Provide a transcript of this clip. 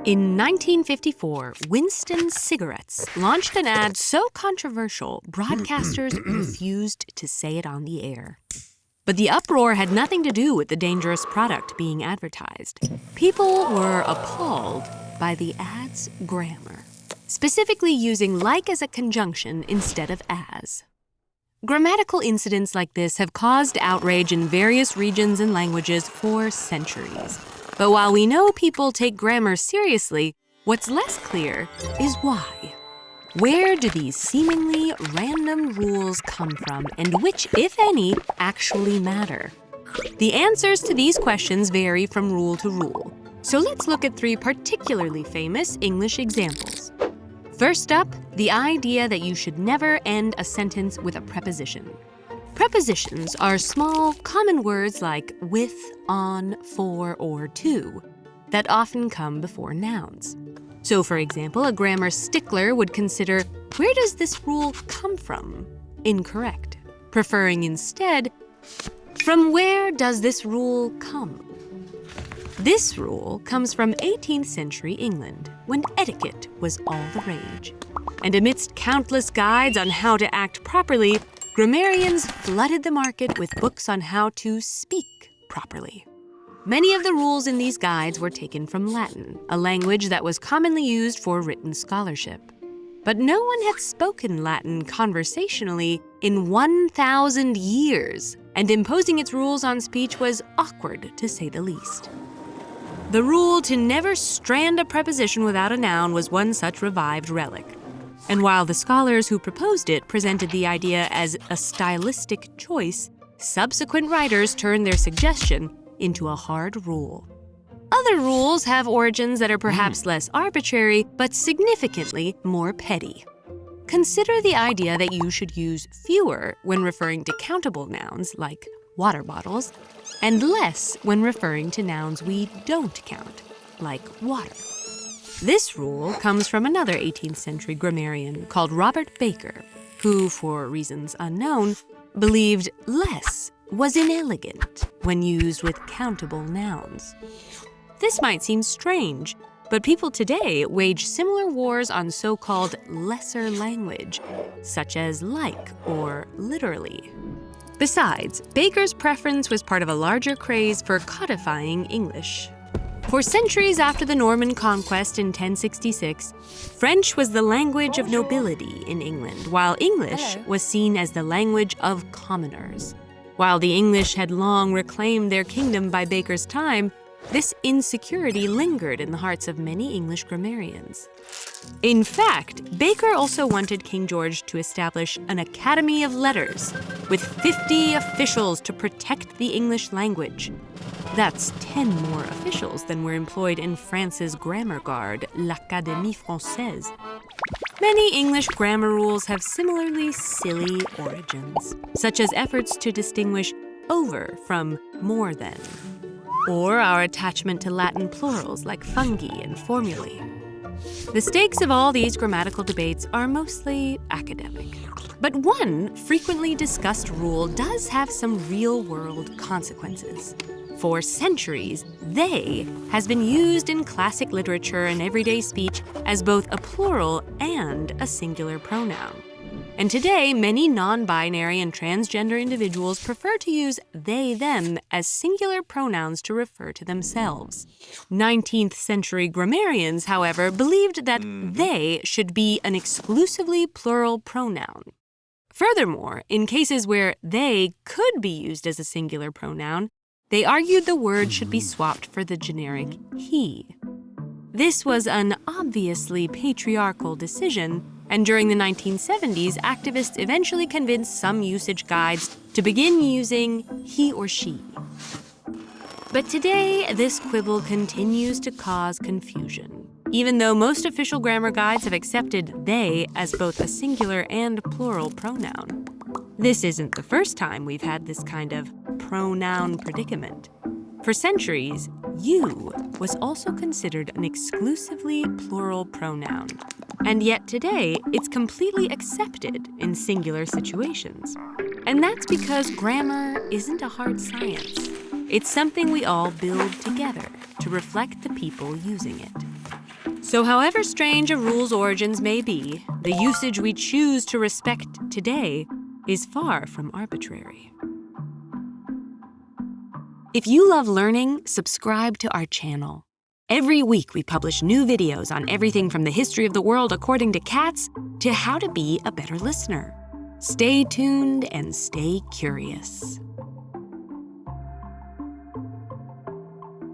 In 1954, Winston Cigarettes launched an ad so controversial, broadcasters refused to say it on the air. But the uproar had nothing to do with the dangerous product being advertised. People were appalled by the ad's grammar, specifically using like as a conjunction instead of as. Grammatical incidents like this have caused outrage in various regions and languages for centuries. But while we know people take grammar seriously, what's less clear is why. Where do these seemingly random rules come from, and which, if any, actually matter? The answers to these questions vary from rule to rule. So let's look at 3 particularly famous English examples. First up, the idea that you should never end a sentence with a preposition. Prepositions are small, common words like with, on, for, or to that often come before nouns. So, for example, a grammar stickler would consider, where does this rule come from? Incorrect. Preferring instead, from where does this rule come? This rule comes from 18th century England, when etiquette was all the rage. And amidst countless guides on how to act properly, grammarians flooded the market with books on how to speak properly. Many of the rules in these guides were taken from Latin, a language that was commonly used for written scholarship. But no one had spoken Latin conversationally in 1,000 years, and imposing its rules on speech was awkward, to say the least. The rule to never strand a preposition without a noun was one such revived relic. And while the scholars who proposed it presented the idea as a stylistic choice, subsequent writers turned their suggestion into a hard rule. Other rules have origins that are perhaps less arbitrary, but significantly more petty. Consider the idea that you should use fewer when referring to countable nouns, like water bottles, and less when referring to nouns we don't count, like water. This rule comes from another 18th century grammarian called Robert Baker, who, for reasons unknown, believed less was inelegant when used with countable nouns. This might seem strange, but people today wage similar wars on so-called lesser language, such as like or literally. Besides, Baker's preference was part of a larger craze for codifying English. For centuries after the Norman conquest in 1066, French was the language of nobility in England, while English was seen as the language of commoners. While the English had long reclaimed their kingdom by Baker's time, this insecurity lingered in the hearts of many English grammarians. In fact, Baker also wanted King George to establish an Academy of Letters with 50 officials to protect the English language. That's 10 more officials than were employed in France's grammar guard, l'Académie Française. Many English grammar rules have similarly silly origins, such as efforts to distinguish over from more than, or our attachment to Latin plurals like fungi and formulae. The stakes of all these grammatical debates are mostly academic. But one frequently discussed rule does have some real-world consequences. For centuries, they has been used in classic literature and everyday speech as both a plural and a singular pronoun. And today, many non-binary and transgender individuals prefer to use they, them as singular pronouns to refer to themselves. 19th century grammarians, however, believed that they should be an exclusively plural pronoun. Furthermore, in cases where they could be used as a singular pronoun, they argued the word should be swapped for the generic he. This was an obviously patriarchal decision, and during the 1970s, activists eventually convinced some usage guides to begin using he or she. But today, this quibble continues to cause confusion, even though most official grammar guides have accepted they as both a singular and plural pronoun. This isn't the first time we've had this kind of pronoun predicament. For centuries, you was also considered an exclusively plural pronoun. And yet today, it's completely accepted in singular situations. And that's because grammar isn't a hard science. It's something we all build together to reflect the people using it. So however strange a rule's origins may be, the usage we choose to respect today is far from arbitrary. If you love learning, subscribe to our channel. Every week we publish new videos on everything from the history of the world according to cats to how to be a better listener. Stay tuned and stay curious.